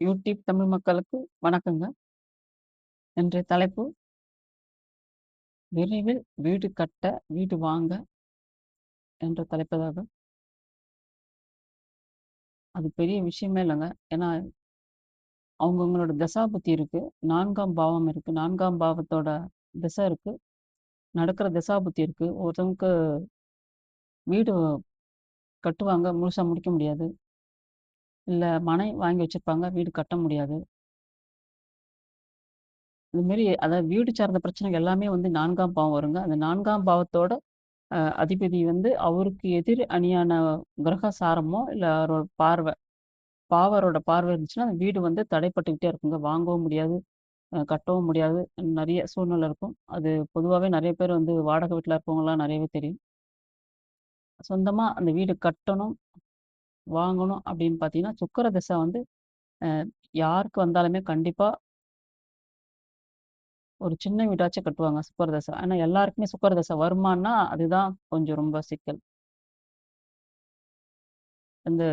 YouTube Tamil மக்களுக்கு வணக்கங்க. இன்றைய தலைப்பு "விரைவில் வீடு கட்ட, வீடு வாங்க" என்ற தலைப்புதாங்க. அது பெரிய விஷயமே இல்லங்க. ஏன்னா, அவங்கவங்களோட தசாபுத்தி இருக்கு. 4ஆம் பாவம் இருக்கு. 4ஆம் பாவத்தோட திசை இருக்கு. நடக்கிற தசாபுத்தி இருக்கு. ஒருத்தவங்களுக்கு வீடு கட்டுவாங்க, முழுசா முடிக்க முடியாது. இல்ல மனை வாங்கி வச்சிருப்பாங்க, வீடு கட்ட முடியாது. இதுமாரி அதாவது வீடு சார்ந்த பிரச்சனைகள் எல்லாமே வந்து 4ஆம் பாவம் வருங்க. அந்த 4ஆம் பாவத்தோட அதிபதி வந்து அவருக்கு எதிர் அணியான கிரக சாரமோ, இல்ல அவரோட பார்வை பாவரோட பார்வை இருந்துச்சுன்னா, அந்த வீடு வந்து தடைப்பட்டுக்கிட்டே இருக்குங்க. வாங்கவும் முடியாது, கட்டவும் முடியாது. நெறைய சூழ்நிலை இருக்கும். அது பொதுவாவே நெறைய பேர் வந்து வாடகை வீட்ல இருக்கவங்கலாம் நெறையவே தெரியும். சொந்தமா அந்த வீடு கட்டணும், வாங்கணும் அப்படின்னு பார்த்தீங்கன்னா, சுக்கிர திசை வந்து அ யாருக்கு வந்தாலுமே கண்டிப்பா ஒரு சின்ன வீடாச்சும் கட்டுவாங்க சுக்கிர திசை. ஆனா எல்லாருக்குமே சுக்கிர திசை வருமான்னா, அதுதான் கொஞ்சம் ரொம்ப சிக்கல். இந்த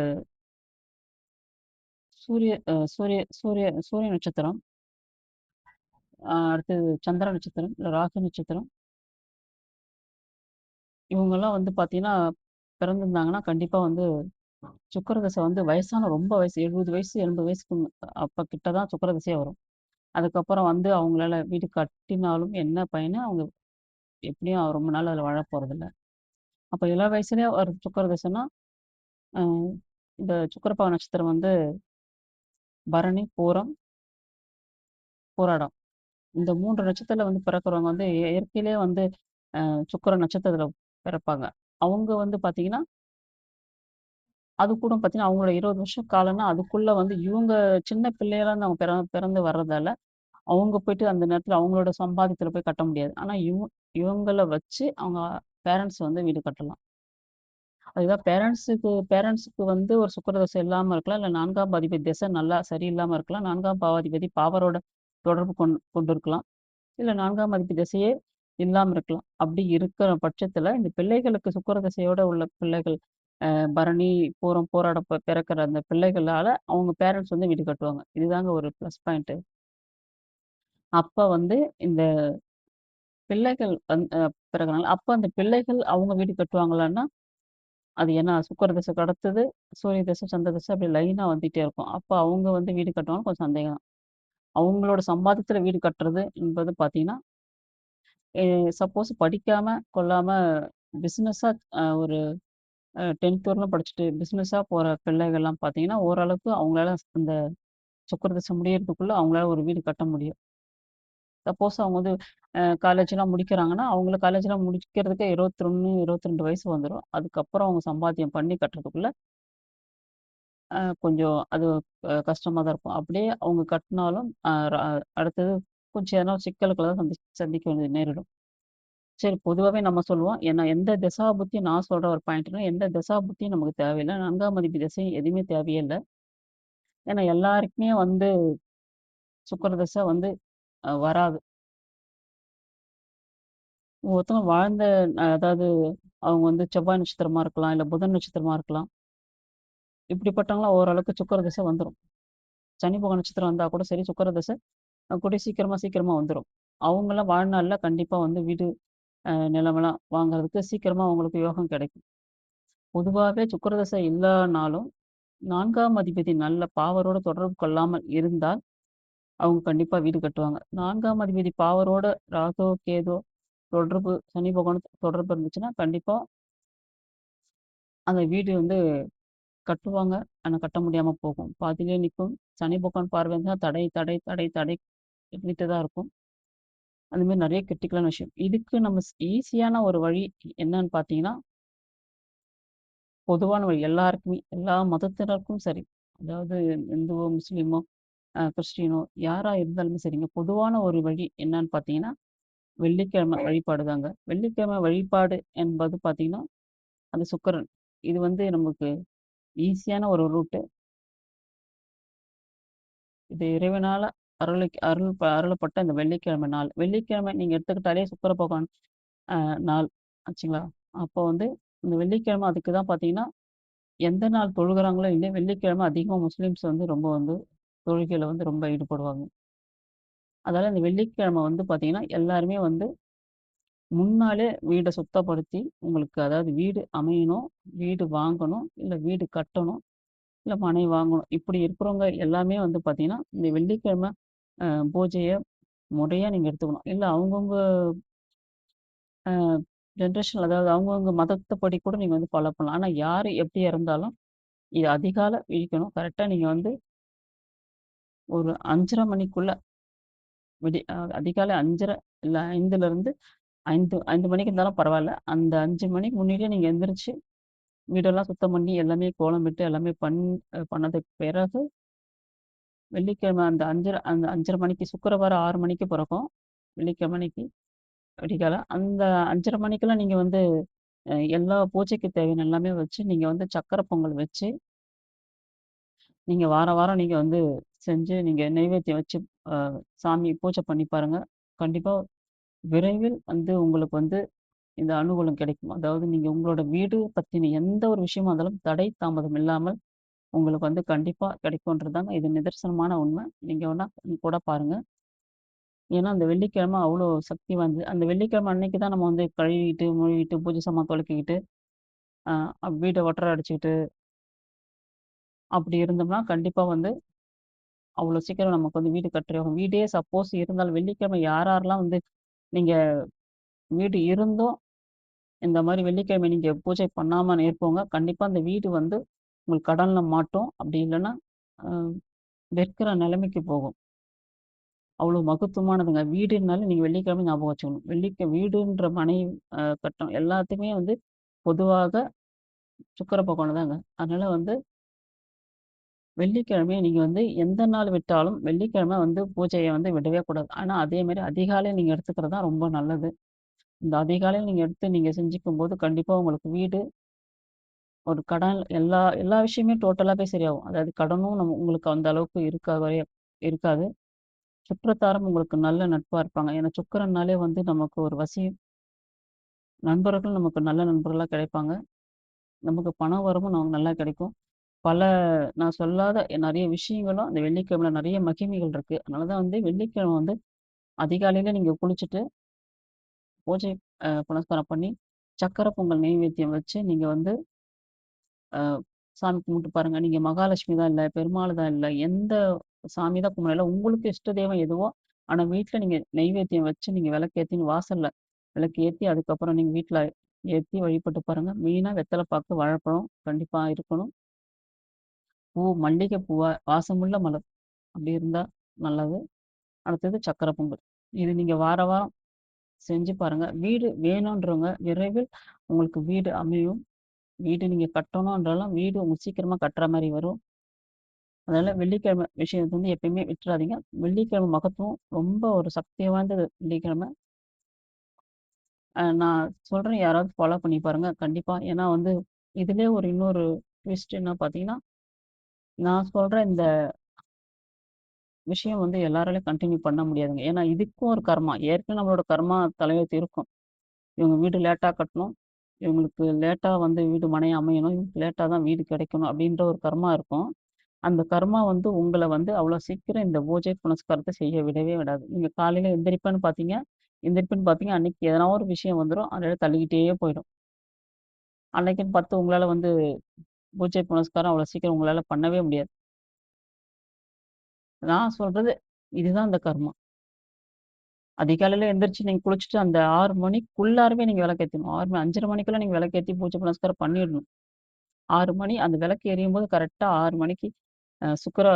சூரிய அ சூரிய சூரிய சூரிய நட்சத்திரம், அடுத்தது சந்திர நட்சத்திரம், இல்ல ராகு நட்சத்திரம் இவங்கலாம் வந்து பார்த்தீங்கன்னா, பிறந்திருந்தாங்கன்னா, கண்டிப்பா வந்து சுக்கிரதசை வந்து வயசான ரொம்ப வயசு 70 வயசு, 80 வயசுக்கு அப்ப கிட்ட தான் சுக்கிரதசையே வரும். அதுக்கப்புறம் வந்து அவங்களால வீடு கட்டினாலும் என்ன பயன்? அவங்க எப்படியும் ரொம்ப நாள் அதில வாழ போறதில்ல. அப்ப இள வயசுலயே ஒரு சுக்கிரதசைன்னா, அ இந்த சுக்கிரபாவ நட்சத்திரம் வந்து பரணி, பூரம், பூராடம். இந்த 3 நட்சத்திரத்தில வந்து பிறக்கிறவங்க வந்து இயற்கையிலேயே வந்து சுக்கிர நட்சத்திரத்தில பிறப்பாங்க. அவங்க வந்து பார்த்தீங்கன்னா அது கூட பார்த்தீங்கன்னா, அவங்களோட 20 வருஷம் காலம்னா, அதுக்குள்ள வந்து இவங்க சின்ன பிள்ளைகளா அவங்க பிறந்து வர்றதால, அவங்க போயிட்டு அந்த நேரத்தில அவங்களோட சம்பாதியத்தில போய் கட்ட முடியாது. ஆனா இவங்கள வச்சு அவங்க பேரண்ட்ஸ் வந்து வீடு கட்டலாம். அதுதான் பேரண்ட்ஸுக்கு வந்து ஒரு சுக்கிரதசை இல்லாம இருக்கலாம். இல்ல 4ஆம் அதிபதி திசை நல்லா சரியில்லாம இருக்கலாம். 4ஆம் பாவாதிபதி பாவரோட தொடர்பு கொண்டிருக்கலாம். இல்ல 4ஆம் அதிபதி திசையே இல்லாம இருக்கலாம். அப்படி இருக்கிற பட்சத்தில, இந்த பிள்ளைகளுக்கு சுக்கிரதசையோட உள்ள பிள்ளைகள் பரணி, பூரம், பூராடம் பிறக்கிற அந்த பிள்ளைகளால அவங்க பேரண்ட்ஸ் வந்து வீடு கட்டுவாங்க. இதுதாங்க ஒரு ப்ளஸ் பாயிண்ட்டு. அப்ப வந்து இந்த பிள்ளைகள் பிறகுனால அப்ப அந்த பிள்ளைகள் அவங்க வீடு கட்டுவாங்களான்னா, அது ஏன்னா சுக்கிர திசை கடத்தது, சூரிய திசை, சந்திர திசை அப்படி லைனா வந்துட்டே இருக்கும். அப்ப அவங்க வந்து வீடு கட்டுவாங்கன்னு கொஞ்சம் சந்தேகம் தான். அவங்களோட சம்பாத்தியத்தில வீடு கட்டுறது என்பது பார்த்தீங்கன்னா, சப்போஸ் படிக்காம, கொள்ளாம பிசினஸா ஒரு 10த் வரலும் படிச்சுட்டு பிசினஸா போற பிள்ளைகள்லாம் பார்த்தீங்கன்னா, ஓரளவுக்கு அவங்களால அந்த சுக்கிரதசை முடியறதுக்குள்ள அவங்களால ஒரு வீடு கட்ட முடியும். சப்போஸ் அவங்க வந்து காலேஜ்லாம் முடிக்கிறாங்கன்னா, அவங்களுக்கு காலேஜ்லாம் முடிக்கிறதுக்கே 21, 22 வயசு வந்துரும். அதுக்கப்புறம் அவங்க சம்பாத்தியம் பண்ணி கட்டுறதுக்குள்ள கொஞ்சம் அது கஷ்டமா தான் இருக்கும். அப்படியே அவங்க கட்டினாலும் அடுத்தது கொஞ்சம் எதனா சிக்கல்கள தான் சந்திக்க வேண்டியது நேரிடும். சரி பொதுவாவே நம்ம சொல்லுவோம். ஏன்னா எந்த திசாபுத்தி நான் சொல்ற ஒரு பாயிண்ட்னா, எந்த திசாபுத்தியும் நமக்கு தேவையில்ல. 4ஆம் அதிபதி திசை எதுவுமே தேவையே இல்ல. ஏன்னா எல்லாருக்குமே வந்து சுக்கிர திசை வந்து வராது. ஒவ்வொருத்தவங்க வாழ்ந்த அதாவது அவங்க வந்து செவ்வாய் நட்சத்திரமா இருக்கலாம், இல்ல புதன் நட்சத்திரமா இருக்கலாம். இப்படிப்பட்டவங்கலாம் ஓரளவுக்கு சுக்கிர திசை வந்துரும். சனி பகவான் நட்சத்திரம் வந்தா கூட சரி, சுக்கிர திசை கூடிய சீக்கிரமா வந்துரும். அவங்கலாம் வாழ்நாள்ல கண்டிப்பா வந்து வீடு, நிலமெல்லாம் வாங்குறதுக்கு சீக்கிரமா அவங்களுக்கு யோகம் கிடைக்கும். பொதுவாவே சுக்கிர திசை இல்லனாலும் 4ஆம் அதிபதி நல்ல பாவரோட தொடர்பு கொள்ளாமல் இருந்தால், அவங்க கண்டிப்பா வீடு கட்டுவாங்க. 4ஆம் அதிபதி பாவரோட ராகோ, கேதோ தொடர்பு சனி பகவான் தொடர்பு இருந்துச்சுன்னா, கண்டிப்பா அந்த வீடு வந்து கட்டுவாங்க. ஆனா கட்ட முடியாம போகும். பாதியிலேயே நிக்கும். சனி பகவான் பார்வை இருந்தா தடை, தடை, தடை, தடை இருந்துட்டு தான் இருக்கும். அந்த மாரி நெறைய கிரிட்டிக்கலான விஷயம். இதுக்கு நம்ம ஈஸியான ஒரு வழி என்னன்னு பார்த்தீங்கன்னா, பொதுவான வழி எல்லாருக்குமே, எல்லா மதத்தினருக்கும் சரி. அதாவது இந்துவோ, முஸ்லீமோ, கிறிஸ்டியனோ யாரா இருந்தாலுமே சரிங்க. பொதுவான ஒரு வழி என்னன்னு பார்த்தீங்கன்னா, வெள்ளிக்கிழமை வழிபாடு தாங்க. வெள்ளிக்கிழமை வழிபாடு என்பது பார்த்தீங்கன்னா, அந்த சுக்கிரன். இது வந்து நமக்கு ஈஸியான ஒரு ரூட்டு. இது இறைவனால அருளப்பட்ட இந்த வெள்ளிக்கிழமை நாள். வெள்ளிக்கிழமை நீங்க எடுத்துக்கிட்டாலே சுக்கிர பகவான் நாள் ஆச்சுங்களா? அப்போ வந்து இந்த வெள்ளிக்கிழமை அதுக்கு தான் பார்த்தீங்கன்னா, எந்த நாள் தொழுகிறாங்களோ இல்லையோ, வெள்ளிக்கிழமை அதிகமா முஸ்லிம்ஸ் வந்து ரொம்ப வந்து தொழுகையில வந்து ரொம்ப ஈடுபடுவாங்க. அதனால இந்த வெள்ளிக்கிழமை வந்து பார்த்தீங்கன்னா, எல்லாருமே வந்து முன்னாலே வீட சுத்தப்படுத்தி, உங்களுக்கு அதாவது வீடு அமையணும், வீடு வாங்கணும், இல்ல வீடு கட்டணும், இல்ல மனை வாங்கணும். இப்படி இருக்கிறவங்க எல்லாமே வந்து பார்த்தீங்கன்னா, இந்த வெள்ளிக்கிழமை அ பூஜைய முறையா நீங்க எடுத்துக்கணும். இல்ல அவங்கவங்க அ ஜென்ரேஷன் அதாவது அவங்கவங்க மதத்தப்படி கூட நீங்க வந்து ஃபாலோ பண்ணலாம். ஆனா யாரு எப்படி இருந்தாலும், இது அதிகாலை விழிக்கணும். கரெக்ட்டா நீங்க வந்து ஒரு 5:30 மணிக்குள்ள அதிகாலை 5:30 இல்ல 5லிருந்து 5 மணிக்கு இருந்தாலும் பரவால்ல. அந்த 5 மணிக்கு முன்னாடியே நீங்க எந்திரிச்சு, வீடெல்லாம் சுத்தம் பண்ணி, எல்லாமே கோலமிட்டு, எல்லாமே பண்ணதுக்கு பிறகு, வெள்ளிக்கிழமை அந்த 5:30 மணிக்கு சுக்கிரவாரம் 6 மணிக்கு பொறக்கும். வெள்ளிக்கிழமை அன்னைக்கு விடிகாலை. அந்த 5:30 மணிக்கெல்லாம் நீங்க வந்து எல்லா பூஜைக்கு தேவையான எல்லாமே வச்சு, நீங்க வந்து சக்கரை பொங்கல் வச்சு, நீங்க வாரம் வாரம் நீங்க வந்து செஞ்சு, நீங்க நெய்வேத்தியம் வச்சு அ சாமி பூஜை பண்ணி பாருங்க. கண்டிப்பா விரைவில் வந்து உங்களுக்கு வந்து இந்த அனுகூலம் கிடைக்கும். அதாவது நீங்க உங்களோட வீடு பத்தின எந்த ஒரு விஷயமா இருந்தாலும் தடை, தாமதம் இல்லாமல் உங்களுக்கு வந்து கண்டிப்பா கிடைக்கும்ன்றது தாங்க இது நிதர்சனமான உண்மை. நீங்க வேணா கூட பாருங்க. ஏன்னா, அந்த வெள்ளிக்கிழமை அவ்வளோ சக்தி வாய்ந்தது. அந்த வெள்ளிக்கிழமை அன்னைக்கு தான் நம்ம வந்து கழுவிட்டு, மொழுவிட்டு, பூஜை சாமான் தொலக்கிக்கிட்டு, வீட்ட ஒட்டற அடிச்சுக்கிட்டு, அப்படி இருந்தோம்னா, கண்டிப்பா வந்து அவ்வளோ சீக்கிரம் நமக்கு வந்து வீடு கட்டிருவாங்க. வீடே சப்போஸ் இருந்தாலும் வெள்ளிக்கிழமை யார் யாரெல்லாம் வந்து நீங்க வீடு இருந்தும் இந்த மாரி வெள்ளிக்கிழமை நீங்க பூஜை பண்ணாம இருக்கவங்க, கண்டிப்பா அந்த வீடு வந்து உங்களுக்கு கடன்ல மாட்டும். அப்படி இல்லன்னா, அ விற்கிற நிலைமைக்கு போகும். அவ்வளோ மகத்துவமானதுங்க. வீடுனாலே நீங்க வெள்ளிக்கிழமை ஞாபகம் வச்சுக்கணும். வீடுன்ற மனை கட்டம் எல்லாத்துக்குமே வந்து பொதுவாக சுக்கிர பகவான் தாங்க. அதனால வந்து வெள்ளிக்கிழமைய நீங்க வந்து எந்த நாள் விட்டாலும், வெள்ளிக்கிழமை வந்து பூஜைய வந்து விடவே கூடாது. ஆனா அதே மாரி அதிகாலை நீங்க எடுத்துக்கிறது தான் ரொம்ப நல்லது. இந்த அதிகாலையில நீங்க எடுத்து நீங்க செஞ்சுக்கும்போது, கண்டிப்பா உங்களுக்கு வீடு ஒரு கடன் எல்லா எல்லா விஷயமே டோட்டலாவே சரியாகும். அதாவது கடனும் உங்களுக்கு அந்த அளவுக்கு இருக்காது. சுற்றத்தாரும் உங்களுக்கு நல்ல நட்பா இருப்பாங்க. ஏன்னா சுக்கிரன்னாலே வந்து நமக்கு ஒரு நண்பர்கள் நமக்கு நல்ல நண்பர்களா கிடைப்பாங்க. நமக்கு பண வரவும் நமக்கு நல்லா கிடைக்கும். பல நான் சொல்லாத நெறைய விஷயங்களும் அந்த வெள்ளிக்கிழமையில நெறைய மகிமைகள் இருக்கு. அதனால தான் வந்து வெள்ளிக்கிழமை வந்து அதிகாலையில நீங்க குளிச்சுட்டு, பூஜை புனஸ்காரம் பண்ணி, சக்கரை பொங்கல் நெய்வேத்தியம் வச்சு நீங்க வந்து அ சாமி கும்பிட்டு பாருங்க. நீங்க மகாலட்சுமி தான் இல்ல, பெருமாள் தான் இல்ல, எந்த சாமி தான் கும்பிடல. உங்களுக்கு இஷ்ட தெய்வம் எதுவோ, ஆனா வீட்ல நீங்க நெய்வேத்தியம் வச்சு நீங்க விளக்கேத்தி வாசல்ல விளக்கு ஏத்தி, அதுக்கப்புறம் நீங்க வீட்ல ஏத்தி வழிபட்டு பாருங்க. மெயினா வெத்தல பாக்கு, வாழைப்பழம் கண்டிப்பா இருக்கணும். மல்லிகை பூவா வாசமுள்ள மலர் அப்படி இருந்தா நல்லது. அடுத்தது சக்கரை பொங்கல். இது நீங்க வார வாரம் செஞ்சு பாருங்க. வீடு வேணுன்றவங்க விரைவில் உங்களுக்கு வீடு அமையும். வீடு நீங்க கட்டணுன்றாலும் வீடு உங்களுக்கு சீக்கிரமா கட்டுற மாரி வரும். அதனால வெள்ளிக்கிழமை விஷயத்த வந்து எப்பயுமே விட்டுறாதீங்க. வெள்ளிக்கிழமை மகத்துவம் ரொம்ப ஒரு சக்தி வாய்ந்தது வெள்ளிக்கிழமை. நான் சொல்றேன் யாராவது ஃபாலோ பண்ணி பாருங்க. கண்டிப்பா. ஏன்னா வந்து இதிலயே ஒரு இன்னொரு ட்விஸ்ட் என்ன பார்த்தீங்கன்னா, நான் சொல்ற இந்த விஷயம் வந்து எல்லாராலயும் கன்டின்யூ பண்ண முடியாதுங்க. ஏன்னா இதுக்கும் ஒரு கர்மா. ஏற்கனவே நம்மளோட கர்மா தலையெழுத்து இருக்கும். இவங்க வீடு லேட்டா கட்டணும். இவங்களுக்கு லேட்டா வந்து வீடு மனை அமையணும். இவங்களுக்கு லேட்டா தான் வீடு கிடைக்கணும் அப்படின்ற ஒரு கர்மா இருக்கும். அந்த கர்மா வந்து உங்கள வந்து அவ்வளோ சீக்கிரம் இந்த பூஜை புனஸ்காரத்த செய்ய விடவே விடாது. நீங்க காலையில எந்திரிப்பேன்னு பார்த்தீங்க, அன்னைக்கு எதனா ஒரு விஷயம் வந்துரும். அதனால தள்ளிக்கிட்டே போயிடும். அன்னைக்குன்னு பார்த்து உங்களால வந்து பூஜை புனஸ்காரம் அவ்வளோ சீக்கிரம் உங்களால பண்ணவே முடியாது. நான் சொல்றது இதுதான் அந்த கர்மா. அதிகாலையில எந்திரிச்சு நீங்க குளிச்சுட்டு அந்த 6 மணிக்குள்ளாரவே நீங்க விளக்கேத்தணும். 5:30 மணிக்கெல்லாம் நீங்க விளக்கேத்தி பூஜை புனஸ்காரம் பண்ணிடணும். 6 மணி அந்த விளக்கு எரியும்போது கரெக்ட்டா 6 மணிக்கு சுக்கிர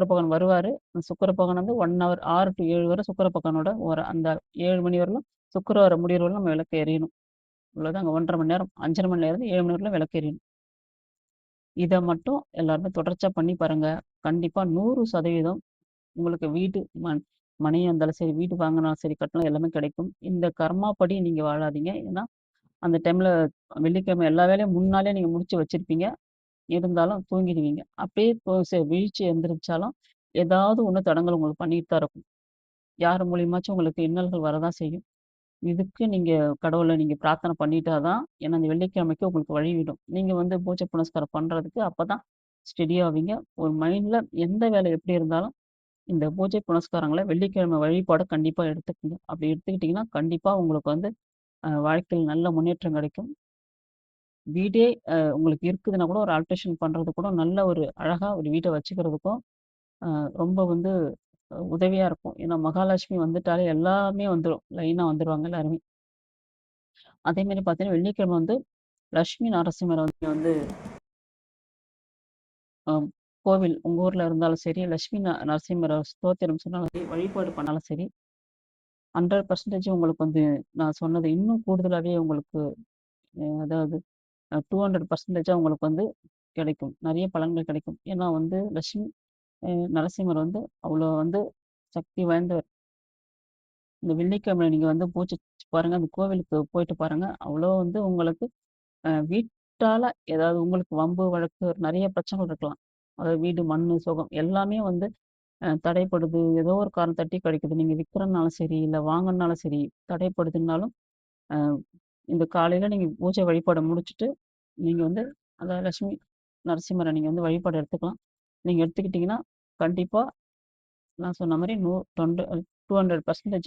பகவான் வருவாரு. அந்த சுக்கிர பகவான் வந்து 1 ஹவர் 6 டூ 7 வரை சுக்கிர பகவானோட ஒரு அந்த 7 மணி வரலும் சுக்கிரவாரம் முடியிற வரலும் நம்ம விளக்கு எரியணும். இவ்வளோதாங்க 1 1/2 மணி நேரம் 5:30 மணிலேருந்து 7 மணி வரலும் விளக்கு எரியணும். இத மட்டும் எல்லாருமே தொடர்ச்சியா பண்ணி பாருங்க. கண்டிப்பா 100% உங்களுக்கு வீடு, மனையா இருந்தாலும் சரி, வீடு வாங்குனாலும் சரி, கட்டினாலும் எல்லாமே கிடைக்கும். இந்த கர்மாப்படி நீங்க வாழாதீங்க. ஏன்னா, அந்த டைம்ல வெள்ளிக்கிழமை எல்லா வேலையும் முன்னாலே நீங்க முடிச்சு வச்சிருப்பீங்க. இருந்தாலும் தூங்கிடுவீங்க. அப்படியே விழிச்சு எந்திரிச்சாலும், ஏதாவது ஒண்ணு தடங்கல் உங்களுக்கு பண்ணிட்டு தான் இருக்கும். யார் மூலியமாச்சும் உங்களுக்கு இன்னல்கள் வரதான் செய்யும். இதுக்கு நீங்க கடவுள நீங்க பிரார்த்தனை பண்ணிட்டா தான் ஏன்னா அந்த வெள்ளிக்கிழமைக்கு உங்களுக்கு வழி விடும். நீங்க வந்து பூஜை புனஸ்காரம் பண்றதுக்கு அப்பதான் ஸ்டெடி ஆவீங்க. ஒரு மைண்ட்ல எந்த வேலை எப்படி இருந்தாலும் இந்த பூஜை புனஸ்காரங்கள வெள்ளிக்கிழமை வழிபாடு கண்டிப்பா எடுத்துக்கங்க. அப்படி எடுத்துக்கிட்டீங்கன்னா, கண்டிப்பா உங்களுக்கு வந்து வாழ்க்கையில நல்ல முன்னேற்றம் கிடைக்கும். வீடே உங்களுக்கு இருக்குதுன்னா கூட ஒரு ஆல்ட்ரேஷன் பண்றது கூட நல்ல ஒரு அழகா ஒரு வீட்ட வச்சுக்கிறதுக்கும், அ ரொம்ப வந்து உதவியா இருக்கும். ஏன்னா மகாலட்சுமி வந்துட்டாலே எல்லாமே வந்துரும். லைனா வந்துருவாங்க எல்லாருமே. அதேமாரி பார்த்தீங்கன்னா, வெள்ளிக்கிழமை வந்து லட்சுமி நரசிம்மர வந்து அ கோவில் உங்க ஊர்ல இருந்தாலும் சரி, லட்சுமி நரசிம்மர ஸ்தோத்திரம் சொன்னாலும் சரி, வழிபாடு பண்ணாலும் சரி, 100% உங்களுக்கு வந்து நான் சொன்னது இன்னும் கூடுதலாவே உங்களுக்கு அதாவது 200% உங்களுக்கு வந்து கிடைக்கும். நெறைய பலன்கள் கிடைக்கும். ஏன்னா வந்து லட்சுமி நரசிம்மர் வந்து அவ்வளோ வந்து சக்தி வாய்ந்தவர். இந்த வெள்ளிக்கிழமை நீங்க வந்து பூஜிச்சு பாருங்க. அந்த கோவிலுக்கு போயிட்டு பாருங்க. அவ்வளோ வந்து உங்களுக்கு வீட்டால ஏதாவது உங்களுக்கு வம்பு, வழக்கு நெறைய பிரச்சனைகள் இருக்கலாம். அதாவது வீடு, மண்ணு, சுகம் எல்லாமே வந்து தடைப்படுது. ஏதோ ஒரு காரணம் தட்டி கழிக்குது. நீங்க விக்கிறனாலும் சரி, இல்ல வாங்கணும்னாலும் சரி, தடைப்படுதுன்னாலும், அ இந்த காலையில நீங்க பூஜை வழிபாட முடிச்சுட்டு, நீங்க வந்து அதாவது லட்சுமி நரசிம்மர நீங்க வந்து வழிபாடு எடுத்துக்கலாம். நீங்க எடுத்துக்கிட்டீங்கன்னா, கண்டிப்பா நான் சொன்ன மாரி 200%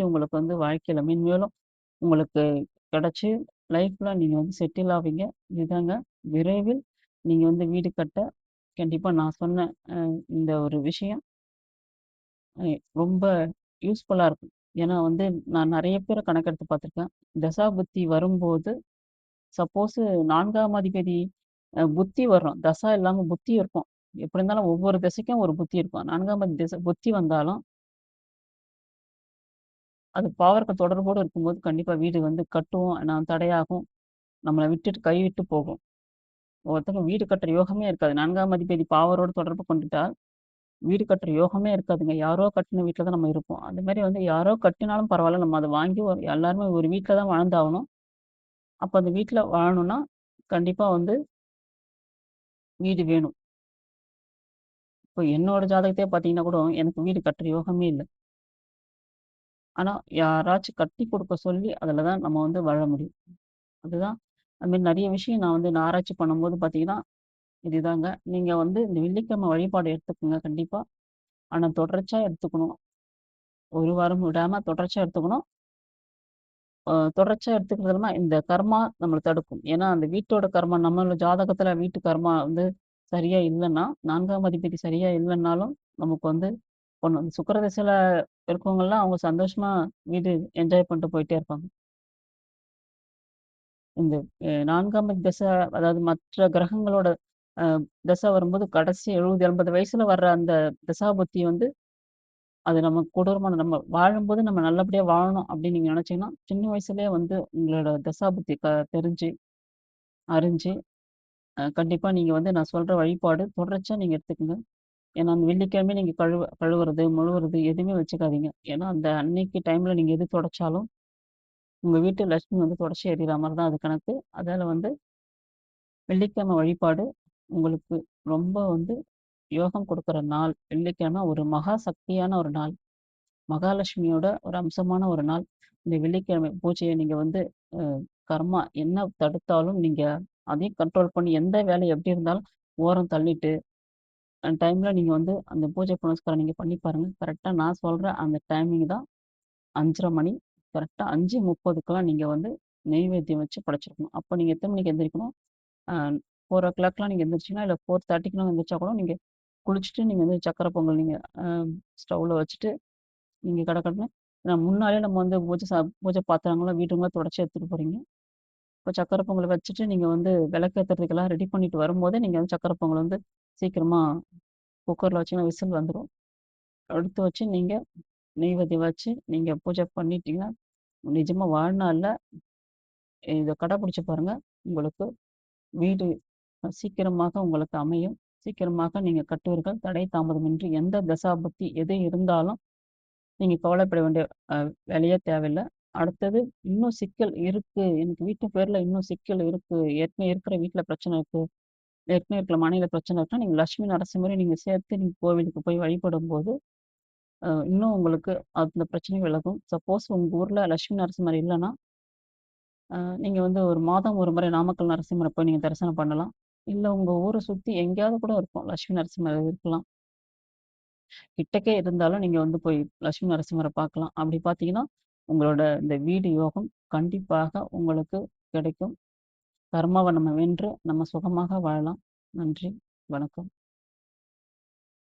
உங்களுக்கு வந்து வாழ்க்கையில மென்மேலும் உங்களுக்கு கிடைச்சு, லைஃப்ல நீங்க வந்து செட்டில் ஆவீங்க. இதுதாங்க விரைவில் நீங்க வந்து வீடு கட்ட கண்டிப்பா நான் சொன்ன இந்த ஒரு விஷயம் அ ரொம்ப யூஸ்ஃபுல்லா இருக்கும். ஏன்னா வந்து நான் நெறைய பேர கணக்கெடுத்து பார்த்துருக்கேன். தசாபுத்தி வரும்போது சப்போஸ் 4ஆம் அதிபதி புத்தி வரும். தசா இல்லாம புத்தி இருக்கும். எப்படி இருந்தாலும் ஒவ்வொரு திசைக்கும் ஒரு புத்தி இருக்கும். 4ஆம் திசை புத்தி வந்தாலும், அது பாவர்க்க தொடர்போடு இருக்கும்போது கண்டிப்பா வீடு வந்து கட்டுவோம். தடையாகும். நம்மள விட்டுட்டு கைவிட்டு போகும். ஒருத்தங்க வீடு கட்டுற யோகமே இருக்காது. 4ஆம் அதிபதி பாவரோட தொடர்பு கொண்டுட்டா, வீடு கட்டுற யோகமே இருக்காதுங்க. யாரோ கட்டுன வீட்ல தான் நம்ம இருப்போம். அந்த மாரி வந்து யாரோ கட்டினாலும் பரவால்ல. நம்ம அத வாங்கி எல்லாருமே ஒரு வீட்ல தான் வாழ்ந்தாகணும். அப்ப அந்த வீட்ல வாழணும்னா, கண்டிப்பா வந்து வீடு வேணும். இப்ப என்னோட ஜாதகத்தையே பார்த்தீங்கன்னா கூட, எனக்கு வீடு கட்டுற யோகமே இல்ல. ஆனா, யாராச்சும் கட்டி குடுக்க சொல்லி, அதுல தான் நம்ம வந்து வாழ முடியும். அதுதான் அது மாரி நெறைய விஷயம் நான் வந்து ஆராய்ச்சி பண்ணும்போது பார்த்தீங்கன்னா, இதுதாங்க. நீங்க வந்து இந்த வெள்ளிக்கிழமை வழிபாடு எடுத்துக்கங்க கண்டிப்பா. ஆனா தொடர்ச்சியா எடுத்துக்கணும். ஒரு வாரம் விடாம தொடர்ச்சியா எடுத்துக்கணும். தொடர்ச்சியா எடுத்துக்கிறதுலனா இந்த கர்மா நம்மள தடுக்கும். ஏன்னா, அந்த வீட்டோட கர்மா நம்மளோட ஜாதகத்துல வீட்டு கர்மா வந்து சரியா இல்லன்னா, 4ஆம் அதிபதி சரியா இல்லன்னாலும், நமக்கு வந்து பொண்ணு சுக்கிர திசையில இருக்கவங்கலாம் அவங்க சந்தோஷமா வீடு என்ஜாய் பண்ணிட்டு போயிட்டே இருப்பாங்க. இந்த 4ஆம் திசை அதாவது மற்ற கிரகங்களோட அ திசை வரும்போது கடைசி 70, 80 வயசுல வர்ற அந்த திசாபுத்தி வந்து அது நமக்கு கொடூரமான நம்ம வாழும்போது நம்ம நல்லபடியா வாழணும் அப்படின்னு நீங்க நினைச்சீங்கன்னா, சின்ன வயசுலயே வந்து உங்களோட தசாபுத்தி தெரிஞ்சு, அறிஞ்சு கண்டிப்பா நீங்க வந்து நான் சொல்ற வழிபாடு தொடர்ச்சியா நீங்க எடுத்துக்கங்க. ஏன்னா, அந்த வெள்ளிக்கிழமை நீங்க கழுவுறது, மொழுவுறது எதுவுமே வச்சுக்காதீங்க. ஏன்னா, அந்த அன்னைக்கு டைம்ல நீங்க எது தொடச்சாலும், உங்க வீட்டு லட்சுமி வந்து தொடச்சு எறியிற மாரி தான் அது கணக்கு. அதால வந்து வெள்ளிக்கிழமை வழிபாடு உங்களுக்கு ரொம்ப வந்து யோகம் குடுக்குற நாள். வெள்ளிக்கிழமை ஒரு மகா சக்தியான ஒரு நாள். மகாலட்சுமியோட ஒரு அம்சமான ஒரு நாள். இந்த வெள்ளிக்கிழமை பூஜைய நீங்க வந்து அ கர்மா என்ன தடுத்தாலும் நீங்க அதையும் கண்ட்ரோல் பண்ணி எந்த வேலை எப்படி இருந்தாலும் ஓரம் தள்ளிட்டு, அந்த டைம்ல நீங்க வந்து அந்த பூஜை புனஸ்காரம் நீங்க பண்ணி பாருங்க. கரெக்ட்டா நான் சொல்ற அந்த டைமிங் தான் 5:30 மணி. கரெக்ட்டா 5:30க்கெல்லாம் நீங்க வந்து நெய்வேத்தியம் வச்சு படைச்சிருக்கணும். அப்ப நீங்க எத்தன மணிக்கு எந்திரிக்கணும்? அ 4:00லாம் நீங்க எந்திரிச்சீங்கன்னா, இல்ல 4:30க்குலாம் எந்திரிச்சா கூட நீங்க குளிச்சுட்டு நீங்க வந்து சக்கரை பொங்கல் நீங்க அ ஸ்டவ்ல வச்சுட்டு நீங்க கடகடன்னு முன்னாடியே நம்ம வந்து பூஜை பாத்திரங்கள்லாம் வீட்டுங்கலாம் தொடச்சு எடுத்துட்டு போறீங்க. இப்ப சக்கரை பொங்கல் வச்சுட்டு நீங்க வந்து விளக்கேத்துறதுக்கெல்லாம் ரெடி பண்ணிட்டு வரும்போதே, நீங்க வந்து சக்கரை பொங்கல் வந்து சீக்கிரமா குக்கர்ல வச்சீங்கன்னா விசில் வந்துரும். எடுத்து வச்சு நீங்க நெய்வேத்தியம் வச்சு நீங்க பூஜை பண்ணிட்டீங்கன்னா, நிஜமா வாழ்நாள்ல இத கடைபிடிச்சு பாருங்க. உங்களுக்கு வீடு சீக்கிரமாக உங்களுக்கு அமையும். சீக்கிரமாக நீங்க கட்டுவீர்கள். தடை தாமதமின்றி எந்த தசாபுத்தி எது இருந்தாலும் நீங்க கவலைப்பட வேண்டிய அ வேலையே தேவையில்ல. அடுத்தது இன்னும் சிக்கல் இருக்கு. எனக்கு வீட்டு பேர்ல இன்னும் சிக்கல் இருக்கு. ஏற்கனவே இருக்கிற வீட்ல பிரச்சனை இருக்கு. ஏற்கனவே இருக்கிற மனையில பிரச்சனை இருக்குன்னா, நீங்க லட்சுமி நரசிம்மர நீங்க சேர்த்து நீங்க கோவிலுக்கு போய் வழிபடும்போது, இன்னும் உங்களுக்கு அந்த பிரச்சனை விலகும். சப்போஸ் உங்க ஊர்ல லட்சுமி நரசிம்மர் இல்லன்னா, நீங்க வந்து ஒரு மாதம் ஒரு முறை நாமக்கல் நரசிம்மர போய் நீங்க தரிசனம் பண்ணலாம். இல்ல உங்க ஊர சுத்தி எங்கேயாவது கூட இருக்கும். லட்சுமி நரசிம்மர் இருக்கலாம். கிட்டக்கே இருந்தாலும் நீங்க வந்து போய் லட்சுமி நரசிம்மர பார்க்கலாம். அப்படி பார்த்தீங்கன்னா, உங்களோட இந்த வீடு யோகம் கண்டிப்பாக உங்களுக்கு கிடைக்கும். கர்மாவ நம்ம வென்று நம்ம சுகமாக வாழலாம். நன்றி. வணக்கம்.